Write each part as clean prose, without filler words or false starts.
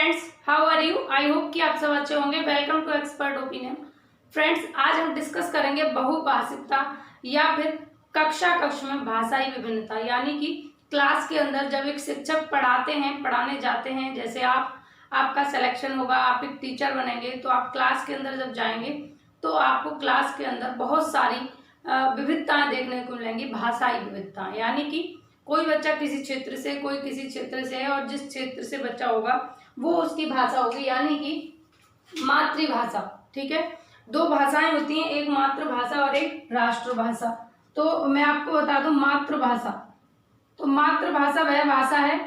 Friends, how are you? I hope कि आप सब अच्छे होंगे। Welcome to expert opinion. Friends, आज हम डिस्कस करेंगे बहुभाषिकता या फिर कक्षा कक्ष में भाषाई विभिन्नता, यानी कि क्लास के अंदर जब एक शिक्षक पढ़ाने जाते हैं, जैसे आपका सिलेक्शन होगा, आप एक टीचर बनेंगे, तो आप क्लास के अंदर जब जाएंगे तो आपको क्लास के अंदर बहुत सारी विविधताएं देखने को मिलेंगी। भाषाई विविधता यानी कि कोई बच्चा किसी क्षेत्र से, कोई किसी क्षेत्र से है, और जिस क्षेत्र से बच्चा होगा वो उसकी भाषा होगी, यानी कि मातृभाषा। ठीक है, दो भाषाएं होती हैं, एक मातृभाषा और एक राष्ट्रभाषा। तो मैं आपको बता दूं, मातृभाषा वह भाषा है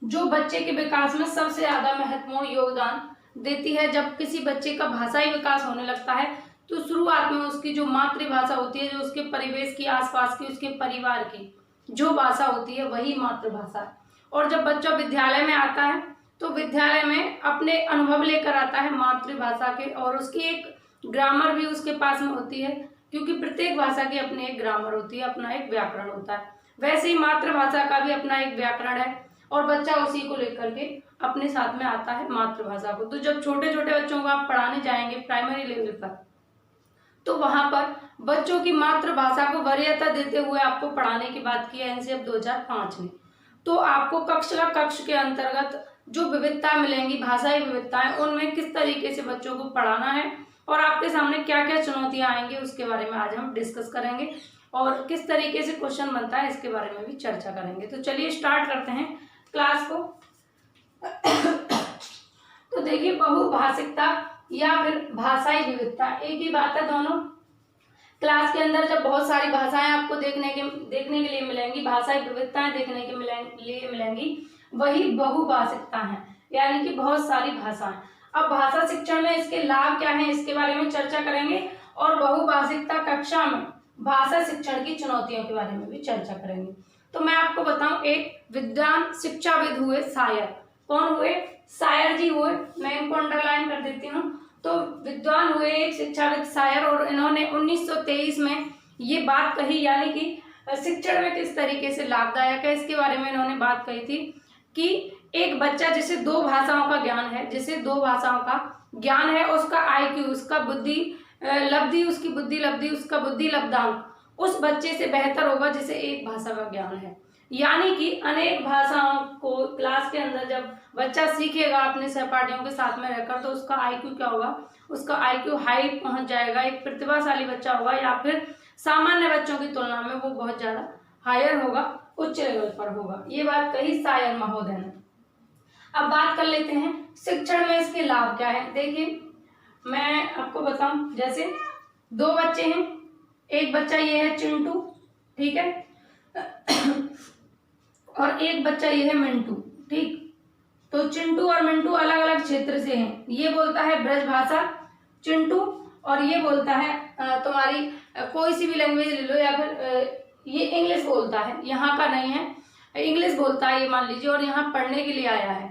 जो बच्चे के विकास में सबसे ज्यादा महत्वपूर्ण योगदान देती है। जब किसी बच्चे का भाषाई विकास होने लगता है तो शुरुआत में उसकी जो मातृभाषा होती है, जो उसके परिवेश की, आसपास की, उसके परिवार की जो भाषा होती है, वही मातृभाषा है। और जब बच्चा विद्यालय में आता है तो विद्यालय में अपने अनुभव लेकर आता है मातृभाषा के, और उसकी एक ग्रामर भी उसके पास में होती है, क्योंकि प्रत्येक भाषा की अपनी एक ग्रामर होती है, अपना एक व्याकरण होता है। वैसे ही मातृभाषा का भी अपना एक व्याकरण है, और बच्चा उसी को लेकर के अपने साथ में आता है मातृभाषा को। तो जब छोटे छोटे बच्चों को आप पढ़ाने जाएंगे प्राइमरी लेवल पर, तो वहां पर बच्चों की मातृभाषा को वरीयता देते हुए आपको पढ़ाने की बात की है एनसीएफ 2005 में। तो आपको कक्ष के अंतर्गत जो विविधता मिलेंगी, भाषाई विविधताएं, उनमें किस तरीके से बच्चों को पढ़ाना है और आपके सामने क्या क्या चुनौतियां आएंगी, उसके बारे में आज हम डिस्कस करेंगे, और किस तरीके से क्वेश्चन बनता है इसके बारे में भी चर्चा करेंगे। तो चलिए स्टार्ट करते हैं क्लास को। तो देखिए, बहुभाषिकता या फिर भाषाई विविधता एक ही बात है दोनों। क्लास के अंदर जब बहुत सारी भाषाएं आपको देखने के लिए मिलेंगी, भाषाई विविधताएं देखने के लिए मिलेंगी, वही बहुभाषिकता है, यानी कि बहुत सारी भाषाएं। अब भाषा शिक्षण में इसके लाभ क्या हैं, इसके बारे में चर्चा करेंगे, और बहुभाषिकता कक्षा में भाषा शिक्षण की चुनौतियों के बारे में भी चर्चा करेंगे। तो मैं आपको बताऊं, एक विद्वान शिक्षाविद हुए शायर। कौन हुए? शायर जी हुए। मैं इनको अंडरलाइन कर देती हूँ। तो विद्वान हुए एक शिक्षाविद शायर, और इन्होंने 1923 में ये बात कही, यानी कि शिक्षण में किस तरीके से लाभदायक है, इसके बारे में इन्होंने बात कही थी कि एक बच्चा जिसे दो भाषाओं का ज्ञान है, उसका IQ, उसका बुद्धि लब्धि, उसका बुद्धि लब्धांक उस बच्चे से बेहतर होगा जिसे एक भाषा का ज्ञान है। यानी कि अनेक भाषाओं को क्लास के अंदर जब बच्चा सीखेगा अपने सहपाठियों के साथ में रहकर, तो उसका IQ क्या होगा? उसका IQ हाई पहुंच जाएगा, एक प्रतिभाशाली बच्चा होगा, या फिर सामान्य बच्चों की तुलना में वो बहुत ज्यादा हायर होगा, उच्च लेवल पर होगा। ये बात कही शायर महोदय ने। अब बात कर लेते हैं शिक्षण में इसके लाभ क्या है। देखिए, मैं आपको बताऊं, जैसे दो बच्चे हैं, एक बच्चा ये है चिंटू, ठीक है, और एक बच्चा ये है मिंटू। ठीक, तो चिंटू और मिंटू अलग अलग क्षेत्र से हैं। ये बोलता है ब्रज भाषा चिंटू, और ये बोलता है तुम्हारी कोई सी भी लैंग्वेज ले लो, या फिर ये इंग्लिश बोलता है, यहाँ का नहीं है, इंग्लिश बोलता है ये मान लीजिए, और यहाँ पढ़ने के लिए आया है।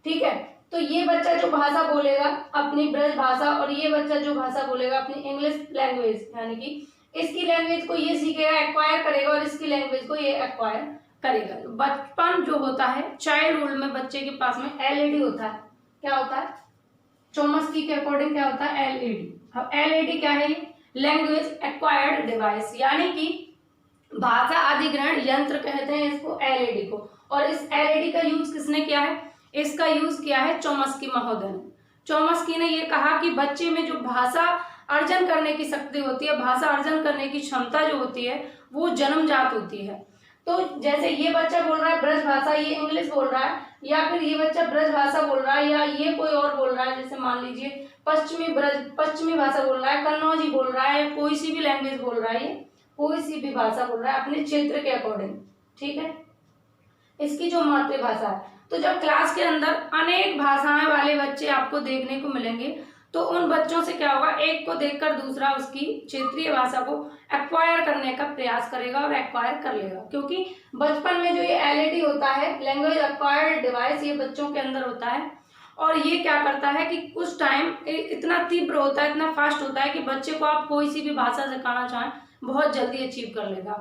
ठीक है, तो ये बच्चा जो भाषा बोलेगा अपनी ब्रज भाषा, और ये बच्चा जो भाषा बोलेगा अपनी इंग्लिश लैंग्वेज, यानी कि इसकी लैंग्वेज को ये सीखेगा, एक्वायर करेगा, और इसकी लैंग्वेज को ये एक्वायर करेगा। बचपन जो होता है, चाइल्डहुड में बच्चे के पास में LED होता है। क्या होता है? चोम्स्की के अकॉर्डिंग क्या होता है? LED। अब LED क्या है? लैंग्वेज एक्वायर्ड डिवाइस, यानी कि भाषा अधिग्रहण यंत्र कहते हैं इसको, LED को। और इस LED का यूज किसने किया है? इसका यूज किया है चोम्स्की महोदय ने। चोम्स्की ने यह कहा कि बच्चे में जो भाषा अर्जन करने की शक्ति होती है, भाषा अर्जन करने की क्षमता जो होती है, वो जन्मजात होती है। तो जैसे ये बच्चा बोल रहा है ब्रज भाषा, ये इंग्लिश बोल रहा है, या फिर ये बच्चा ब्रज भाषा बोल रहा है, या ये कोई और बोल रहा है, जैसे मान लीजिए पश्चिमी भाषा बोल रहा है, कन्नौजी बोल रहा है, कोई सी भी लैंग्वेज बोल रहा है, ये कोई सी भी भाषा बोल रहा है अपने क्षेत्र के अकॉर्डिंग। ठीक है, इसकी जो मातृभाषा है। तो जब क्लास के अंदर अनेक भाषाएं वाले बच्चे आपको देखने को मिलेंगे, तो उन बच्चों से क्या होगा? एक को देखकर दूसरा उसकी क्षेत्रीय भाषा को एक्वायर करने का प्रयास करेगा और एक्वायर कर लेगा, क्योंकि बचपन में जो ये LED होता है, लैंग्वेज एक्वायर्ड डिवाइस, ये बच्चों के अंदर होता है, और ये क्या करता है कि कुछ टाइम इतना तीव्र होता है, इतना फास्ट होता है कि बच्चे को आप कोई सी भी भाषा सिखाना चाहें बहुत जल्दी अचीव कर लेगा।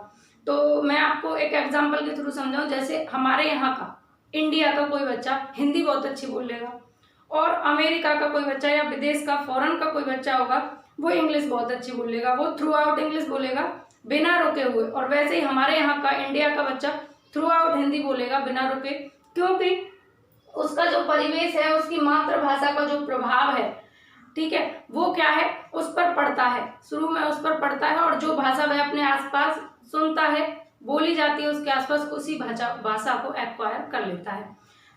तो मैं आपको एक एग्जाम्पल के थ्रू समझाऊं, जैसे हमारे यहाँ का इंडिया का कोई बच्चा हिंदी बहुत अच्छी बोल लेगा, और अमेरिका का कोई बच्चा या विदेश का फॉरेन का कोई बच्चा होगा वो इंग्लिश बहुत अच्छी बोलेगा, वो थ्रू आउट इंग्लिश बोलेगा बिना रुके हुए। और वैसे ही हमारे यहाँ का इंडिया का बच्चा थ्रू आउट हिंदी बोलेगा बिना रुके, क्योंकि उसका जो परिवेश है, उसकी मातृभाषा का जो प्रभाव है, ठीक है, वो क्या है, उस पर पड़ता है, शुरू में उस पर पड़ता है। और जो भाषा वह अपने आसपास सुनता है, बोली जाती है उसके आसपास, उसी भाषा को एक्वायर कर लेता है।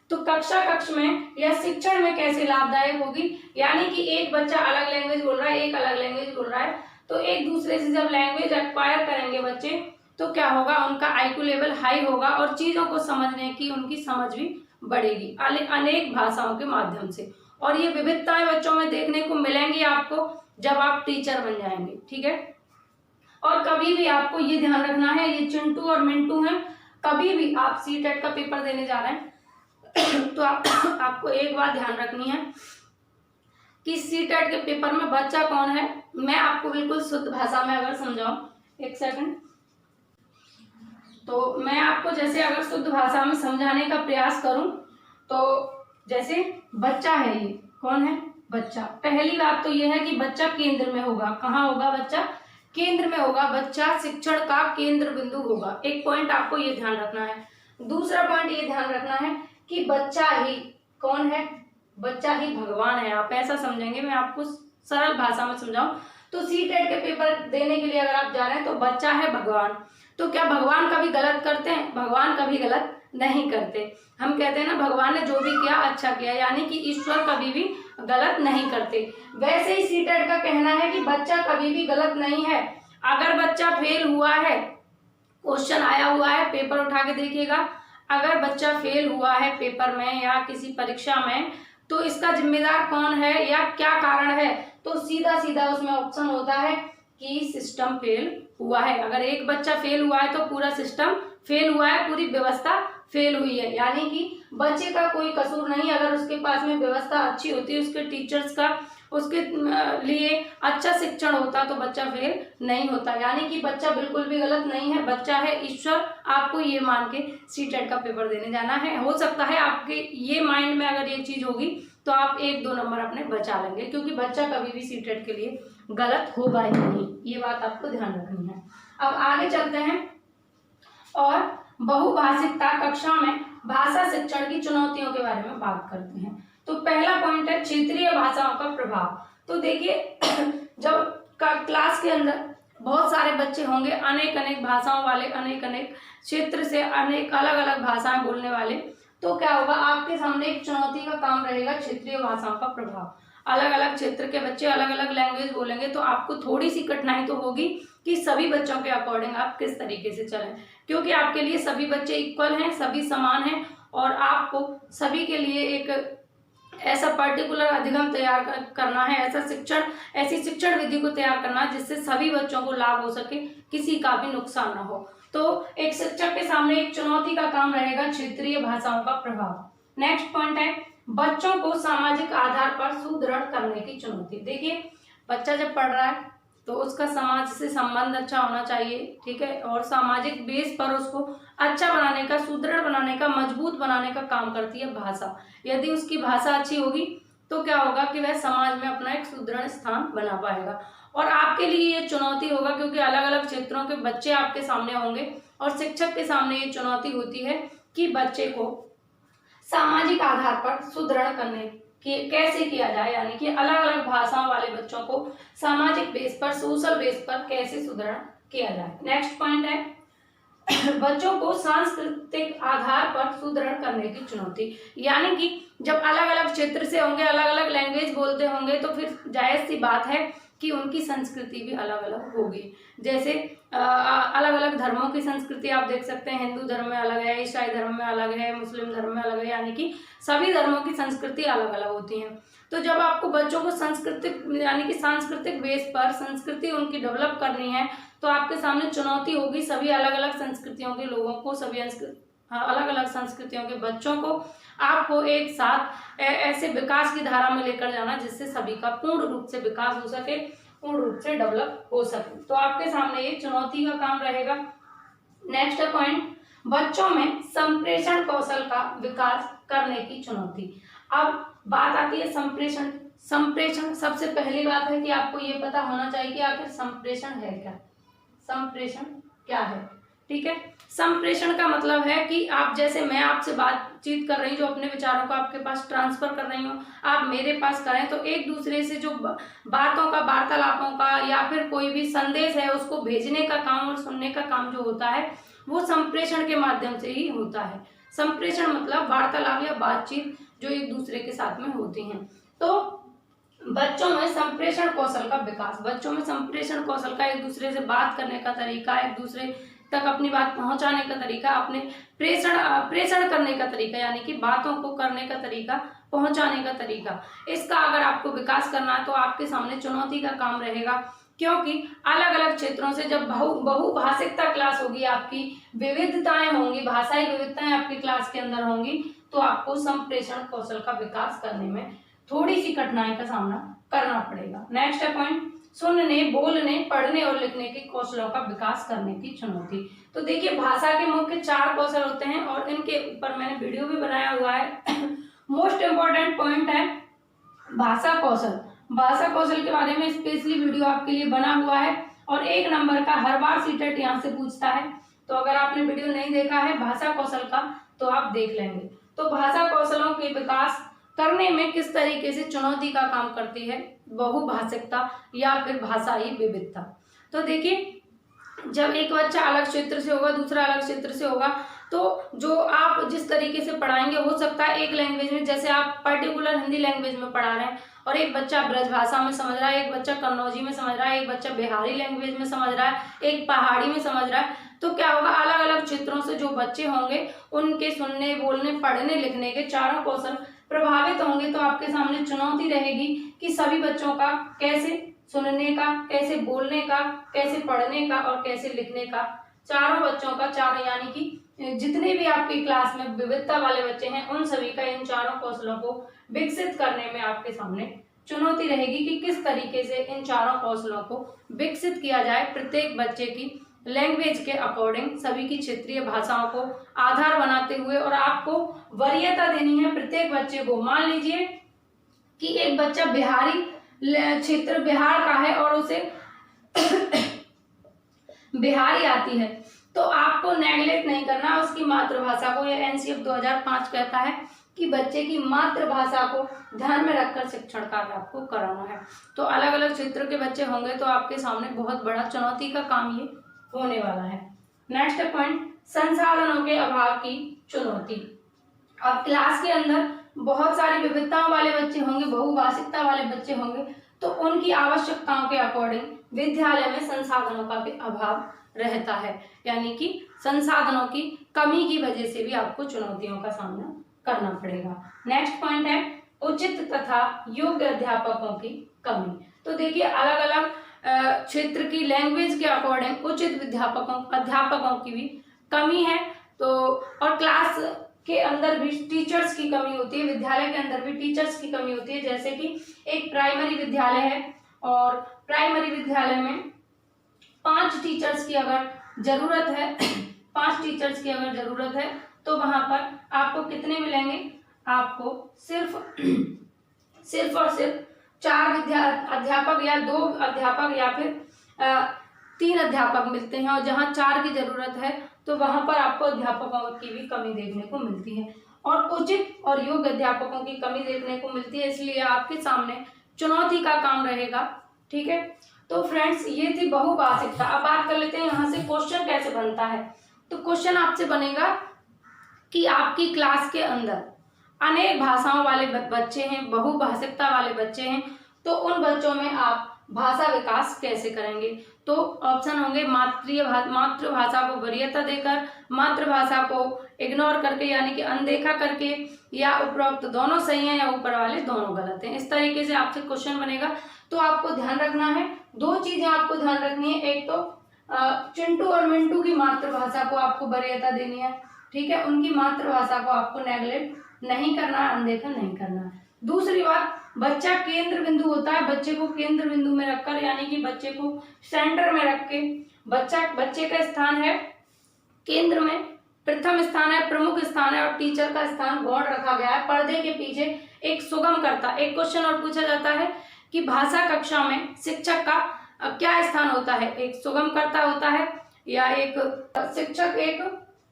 तो कक्ष में या शिक्षण में कैसे लाभदायक होगी, यानी कि एक बच्चा अलग लैंग्वेज बोल रहा है, एक अलग लैंग्वेज बोल रहा है, तो एक दूसरे से जब लैंग्वेज एक्वायर करेंगे बच्चे, तो क्या होगा, उनका आईक्यू लेवल हाई होगा और चीजों को समझने की उनकी समझ भी बढ़ेगी अनेक भाषाओं के माध्यम से। और ये विविधताएं बच्चों में देखने को मिलेंगी आपको जब आप टीचर बन जाएंगे, ठीक है। और कभी भी आपको ये ध्यान रखना है, ये चिंटू और मिंटू हैं, कभी भी आप सीटेट का पेपर देने जा रहे हैं तो आपको एक बात ध्यान रखनी है कि सीटेट के पेपर में बच्चा कौन है। मैं आपको बिल्कुल शुद्ध भाषा में अगर समझाऊं, एक सेकंड, तो मैं आपको जैसे अगर शुद्ध भाषा में समझाने का प्रयास करूं, तो जैसे बच्चा है, ये कौन है, बच्चा। पहली बात तो ये है कि बच्चा केंद्र में होगा। कहाँ होगा बच्चा, केंद्र में होगा। बच्चा शिक्षण का केंद्र बिंदु होगा। एक पॉइंट आपको ये ध्यान रखना है। दूसरा पॉइंट ये ध्यान रखना है कि बच्चा ही कौन है, बच्चा ही भगवान है। आप ऐसा समझेंगे, मैं आपको सरल भाषा में समझाऊं तो सीटेट के पेपर देने के लिए अगर आप जा रहे हैं तो बच्चा है भगवान। तो क्या भगवान कभी गलत करते हैं, भगवान कभी गलत नहीं करते। हम कहते हैं ना, भगवान ने जो भी किया अच्छा किया, यानी कि ईश्वर कभी भी गलत नहीं करते। वैसे ही सीटेट का कहना है कि बच्चा कभी भी गलत नहीं है। अगर बच्चा फेल हुआ है, क्वेश्चन आया हुआ है, पेपर उठा के देखिएगा, अगर बच्चा फेल हुआ है पेपर में या किसी परीक्षा में, तो इसका जिम्मेदार कौन है या क्या कारण है, तो सीधा सीधा उसमें ऑप्शन होता है कि सिस्टम फेल हुआ है। अगर एक बच्चा फेल हुआ है तो पूरा सिस्टम फेल हुआ है, पूरी व्यवस्था फेल हुई है, यानी कि बच्चे का कोई कसूर नहीं। अगर उसके पास में व्यवस्था अच्छी होती है, उसके टीचर्स का उसके लिए अच्छा शिक्षण होता, तो बच्चा फेल नहीं होता। यानी कि बच्चा बिल्कुल भी गलत नहीं है, बच्चा है ईश्वर। आपको ये मान के सीटेट का पेपर देने जाना है। हो सकता है आपके ये माइंड में अगर ये चीज होगी तो आप 1-2 नंबर अपने बचा लेंगे, क्योंकि बच्चा कभी भी सीटेट के लिए गलत होगा ही नहीं। ये बात आपको ध्यान रखनी है। अब आगे चलते हैं और बहुभाषिकता कक्षा में भाषा शिक्षण की चुनौतियों के बारे में बात करते हैं। तो पहला पॉइंट है क्षेत्रीय भाषाओं का प्रभाव। तो देखिए जब क्लास के अंदर बहुत सारे बच्चे होंगे, अनेक अनेक भाषाओं वाले, अनेक अनेक क्षेत्र से अनेक अलग अलग भाषाएं बोलने वाले, तो क्या होगा, आपके सामने एक चुनौती का काम रहेगा क्षेत्रीय भाषाओं का प्रभाव। अलग अलग क्षेत्र के बच्चे अलग अलग लैंग्वेज बोलेंगे, तो आपको थोड़ी सी कठिनाई तो होगी कि सभी बच्चों के अकॉर्डिंग आप किस तरीके से चलें, क्योंकि आपके लिए सभी बच्चे इक्वल हैं, सभी समान हैं, और आपको सभी के लिए एक ऐसा पर्टिकुलर अधिगम तैयार करना है, ऐसी शिक्षण विधि को तैयार करना है जिससे सभी बच्चों को लाभ हो सके, किसी का भी नुकसान ना हो। तो एक शिक्षक के सामने एक चुनौती का काम रहेगा क्षेत्रीय भाषाओं का प्रभाव। नेक्स्ट पॉइंट है बच्चों को सामाजिक आधार पर सुदृढ़ करने की चुनौती। देखिए बच्चा जब पढ़ रहा है तो उसका समाज से संबंध अच्छा होना चाहिए, ठीक है, और सामाजिक बेस पर उसको अच्छा बनाने का, सुदृढ़ बनाने का, मजबूत बनाने का काम करती है भाषा। यदि उसकी भाषा अच्छी होगी तो क्या होगा कि वह समाज में अपना एक सुदृढ़ स्थान बना पाएगा। और आपके लिए ये चुनौती होगा क्योंकि अलग अलग क्षेत्रों के बच्चे आपके सामने होंगे, और शिक्षक के सामने ये चुनौती होती है कि बच्चे को सामाजिक आधार पर सुदृढ़ करने कि कैसे किया जाए, यानी कि अलग अलग भाषाओं वाले बच्चों को सामाजिक बेस पर, सोशल बेस पर कैसे सुदृढ़ किया जाए। नेक्स्ट पॉइंट है बच्चों को सांस्कृतिक आधार पर सुदृढ़ करने की चुनौती। यानी कि जब अलग अलग क्षेत्र से होंगे, अलग अलग लैंग्वेज बोलते होंगे, तो फिर जायज सी बात है कि उनकी संस्कृति भी अलग अलग होगी। जैसे अलग अलग धर्मों की संस्कृति आप देख सकते हैं, हिंदू धर्म में अलग है, ईसाई धर्म में अलग है, मुस्लिम धर्म में अलग है, यानी कि सभी धर्मों की संस्कृति अलग अलग होती है। तो जब आपको बच्चों को सांस्कृतिक यानी कि सांस्कृतिक बेस पर संस्कृति उनकी डेवलप करनी है, तो आपके सामने चुनौती होगी सभी अलग अलग संस्कृतियों के लोगों को, सभी अलग अलग संस्कृतियों के बच्चों को आपको एक साथ ऐसे विकास की धारा में लेकर जाना जिससे सभी का पूर्ण रूप से विकास हो सके, पूर्ण रूप से डेवलप हो सके। तो आपके सामने ये चुनौती का काम रहेगा। नेक्स्ट पॉइंट, बच्चों में संप्रेषण कौशल का विकास करने की चुनौती। अब बात आती है संप्रेषण। संप्रेषण सबसे पहली बात है कि आपको ये पता होना चाहिए कि आखिर संप्रेषण है क्या। संप्रेषण क्या है, ठीक है। संप्रेषण का मतलब है कि आप, जैसे मैं आपसे बातचीत कर रही हूँ, जो अपने विचारों को आपके पास ट्रांसफर कर रही हूँ, आप मेरे पास करें, तो एक दूसरे से जो बातों का, वार्तालापों का या फिर कोई भी संदेश है उसको भेजने का काम और सुनने का काम जो होता है वो संप्रेषण के माध्यम से ही होता है। संप्रेषण मतलब वार्तालाप या बातचीत जो एक दूसरे के साथ में होती है। तो बच्चों में संप्रेषण कौशल का विकास, बच्चों में संप्रेषण कौशल का, एक दूसरे से बात करने का तरीका, एक दूसरे तक अपनी बात पहुंचाने का तरीका, अपने प्रेषण करने का तरीका, यानी कि बातों को करने का तरीका, पहुंचाने का तरीका, इसका अगर आपको विकास करना है तो आपके सामने चुनौती का काम रहेगा। क्योंकि अलग अलग क्षेत्रों से जब बहुभाषिकता क्लास होगी, आपकी विविधताएं होंगी, भाषाई विविधताएं आपकी क्लास के अंदर होंगी, तो आपको संप्रेषण कौशल का विकास करने में थोड़ी सी कठिनाई का सामना करना पड़ेगा। नेक्स्ट है पॉइंट, सुनने, बोलने, पढ़ने और लिखने के कौशलों का विकास करने की चुनौती। तो देखिए, भाषा के मुख्य 4 कौशल होते हैं और इनके ऊपर मैंने वीडियो भी बनाया हुआ है। मोस्ट इंपॉर्टेंट पॉइंट है भाषा कौशल। भाषा कौशल के बारे में स्पेशली वीडियो आपके लिए बना हुआ है और 1 नंबर का हर बार सीटेट यहाँ से पूछता है। तो अगर आपने वीडियो नहीं देखा है भाषा कौशल का तो आप देख लेंगे। तो भाषा कौशलों के विकास करने में किस तरीके से चुनौती का काम करती है बहुभाषिकता या फिर भाषाई विविधता। तो देखिए, जब एक बच्चा अलग क्षेत्र से होगा, दूसरा अलग क्षेत्र से होगा, तो जो आप जिस तरीके से पढ़ाएंगे, हो सकता है एक लैंग्वेज में, जैसे आप पर्टिकुलर हिंदी लैंग्वेज में पढ़ा रहे हैं और एक बच्चा ब्रजभाषा में समझ रहा है, एक बच्चा कन्नौजी में समझ रहा है, एक बच्चा बिहारी लैंग्वेज में समझ रहा है, एक पहाड़ी में समझ रहा है, तो क्या होगा, अलग अलग क्षेत्रों से जो बच्चे होंगे उनके सुनने, बोलने, पढ़ने, लिखने के चारों कौशल प्रभावित होंगे। तो आपके सामने चुनौती रहेगी कि सभी बच्चों का कैसे सुनने का, कैसे बोलने का, कैसे पढ़ने का और कैसे लिखने का, चारों बच्चों का, चारों यानी कि जितने भी आपकी क्लास में विविधता वाले बच्चे हैं उन सभी का इन चारों कौशलों को विकसित करने में आपके सामने चुनौती रहेगी कि किस तरीके से इन चारों कौशलों को विकसित किया जाए प्रत्येक बच्चे की लैंग्वेज के अकॉर्डिंग, सभी की क्षेत्रीय भाषाओं को आधार बनाते हुए, और आपको वरीयता देनी है प्रत्येक बच्चे को। मान लीजिए कि एक बच्चा बिहारी क्षेत्र बिहार का है और उसे बिहारी आती है, तो आपको नेगलेक्ट नहीं करना उसकी मातृभाषा को। यह एनसीएफ 2005 कहता है कि बच्चे की मातृभाषा को ध्यान में रखकर शिक्षण कार्य आपको कराना है। तो अलग अलग क्षेत्र के बच्चे होंगे तो आपके सामने बहुत बड़ा चुनौती का काम ये होने वाला है। नेक्स्ट पॉइंट, संसाधनों के अभाव की चुनौती। अब क्लास के अंदर बहुत सारी विविधताओं वाले बच्चे होंगे, बहुभाषिकता वाले बच्चे होंगे, तो उनकी आवश्यकताओं के अकॉर्डिंग विद्यालय में संसाधनों का भी अभाव रहता है, यानी कि संसाधनों की कमी की वजह से भी आपको चुनौतियों का सामना करना पड़ेगा। नेक्स्ट पॉइंट है उचित तथा योग्य अध्यापकों की कमी। तो देखिए, अलग अलग क्षेत्र की लैंग्वेज के अकॉर्डिंग उचित अध्यापकों की भी कमी है। तो और क्लास के अंदर भी टीचर्स की कमी होती है, विद्यालय के अंदर भी टीचर्स की कमी होती है। जैसे कि एक प्राइमरी विद्यालय है और प्राइमरी विद्यालय में 5 टीचर्स की अगर जरूरत है 5 टीचर्स की अगर जरूरत है तो वहां पर आपको कितने मिलेंगे, आपको सिर्फ और सिर्फ 4 अध्यापक या 2 अध्यापक या फिर 3 अध्यापक मिलते हैं। और जहां 4 की जरूरत है तो वहां पर आपको अध्यापकों की भी कमी देखने को मिलती है और उचित और योग्य अध्यापकों की कमी देखने को मिलती है। इसलिए आपके सामने चुनौती का काम रहेगा। ठीक है, तो फ्रेंड्स, ये थी बहुभाषिकता। अब बात कर लेते हैं यहाँ से क्वेश्चन कैसे बनता है। तो क्वेश्चन आपसे बनेगा कि आपकी क्लास के अंदर अनेक भाषाओं वाले बच्चे हैं, बहुभाषिकता वाले बच्चे हैं, तो उन बच्चों में आप भाषा विकास कैसे करेंगे। तो ऑप्शन होंगे मातृभाषा को वरीयता देकर, मातृभाषा को इग्नोर करके यानी कि अनदेखा करके, या उपरोक्त दोनों सही है या ऊपर वाले दोनों गलत हैं। इस तरीके से आपसे क्वेश्चन बनेगा। तो आपको ध्यान रखना है, 2 चीजें आपको ध्यान रखनी है। एक तो चिंटू और मिंटू की मातृभाषा को आपको वरीयता देनी है। ठीक है, उनकी मातृभाषा को आपको नेगलेक्ट नहीं करना है, अनदेखा नहीं करना है। दूसरी बात, बच्चा केंद्र बिंदु होता है, बच्चे को केंद्र बिंदु में रखकर यानी कि बच्चे को सेंटर में रख के, बच्चे का स्थान है केंद्र में, प्रथम स्थान है, प्रमुख स्थान है और टीचर का स्थान गौण रखा गया है। पर्दे के पीछे एक सुगमकर्ता, एक क्वेश्चन और पूछा जाता है कि भाषा कक्षा में शिक्षक का क्या स्थान होता है। एक सुगमकर्ता होता है, या एक शिक्षक एक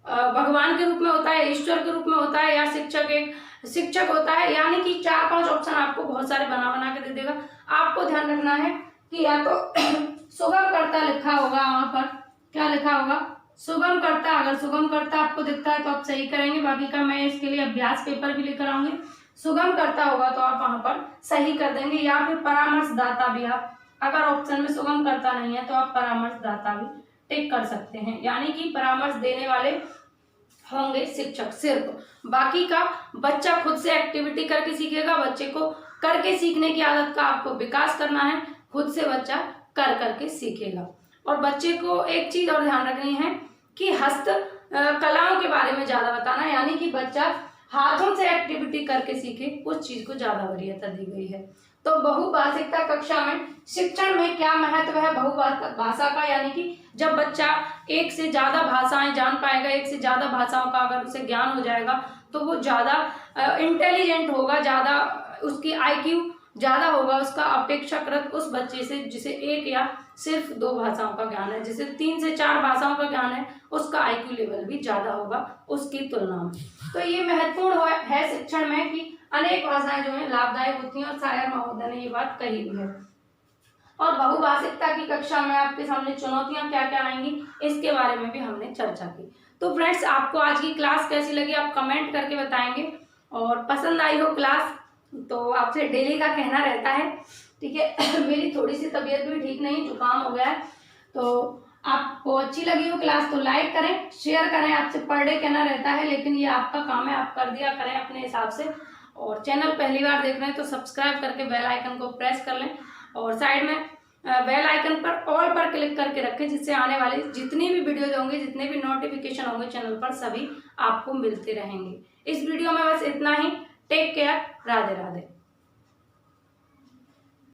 भगवान के रूप में होता है, ईश्वर के रूप में होता है, या शिक्षक एक शिक्षक होता है। यानी कि 4-5 ऑप्शन आपको बहुत सारे बना बना के दे देगा। आपको ध्यान रखना है कि या तो सुगमकर्ता लिखा होगा, वहां पर क्या लिखा होगा, सुगमकर्ता। अगर सुगमकर्ता आपको दिखता है तो आप सही करेंगे, बाकी का मैं इसके लिए अभ्यास पेपर भी लेकर आऊंगी। सुगमकर्ता होगा तो आप वहां पर सही कर देंगे, या फिर परामर्शदाता भी। आप अगर ऑप्शन में सुगमकर्ता नहीं है तो आप परामर्शदाता भी टिक कर सकते हैं। यानी कि परामर्श देने वाले होंगे शिक्षक सिर्फ, बाकी का बच्चा खुद से एक्टिविटी करके सीखेगा। बच्चे को करके सीखने की आदत का आपको विकास करना है, खुद से बच्चा कर करके सीखेगा। और बच्चे को एक चीज और ध्यान रखनी है कि हस्त कलाओं के बारे में ज्यादा बताना, यानी कि बच्चा हाथों से एक्टिविटी करके सीखे, उस चीज को ज्यादा वरीयता दी गई है। तो बहुभाषिकता कक्षा में शिक्षण में क्या महत्व है बहुभाषा का, यानी कि जब बच्चा एक से ज्यादा भाषाएं जान पाएगा, एक से ज्यादा भाषाओं का अगर उसे ज्ञान हो जाएगा तो वो ज्यादा इंटेलिजेंट होगा, ज्यादा उसकी IQ ज्यादा होगा उसका अपेक्षाकृत उस बच्चे से जिसे एक या सिर्फ 2 भाषाओं का ज्ञान है। जिसे 3 से 4 भाषाओं का ज्ञान है उसका IQ लेवल भी ज्यादा होगा उसकी तुलना में। तो ये महत्वपूर्ण है शिक्षण में कि अनेक भाषाएं जो है लाभदायक होती हैं, और शायर महोदय ने ये बात कही भी है। और बहुभाषिकता की कक्षा में आपके सामने चुनौतियां क्या क्या आएंगी इसके बारे में भी हमने चर्चा की। तो फ्रेंड्स, आपको आज की क्लास कैसी लगी आप कमेंट करके बताएंगे, और पसंद आई हो क्लास तो आपसे डेली का कहना रहता है, ठीक है। मेरी थोड़ी सी तबीयत भी ठीक नहीं, जुकाम हो गया है, तो आपको अच्छी लगी हो क्लास तो लाइक करें, शेयर करें। आपसे पर डे कहना रहता है, लेकिन ये आपका काम है, आप कर दिया करें अपने हिसाब से। और चैनल पहली बार देख रहे हैं तो सब्सक्राइब करके बेल आइकन को प्रेस कर लें, और साइड में बेल आइकन पर ऑल पर क्लिक करके रखें, जिससे आने वाले जितनी भी वीडियोज होंगे, जितने भी नोटिफिकेशन होंगे चैनल पर, सभी आपको मिलते रहेंगे। इस वीडियो में बस इतना ही। Take care, Radhe Radhe.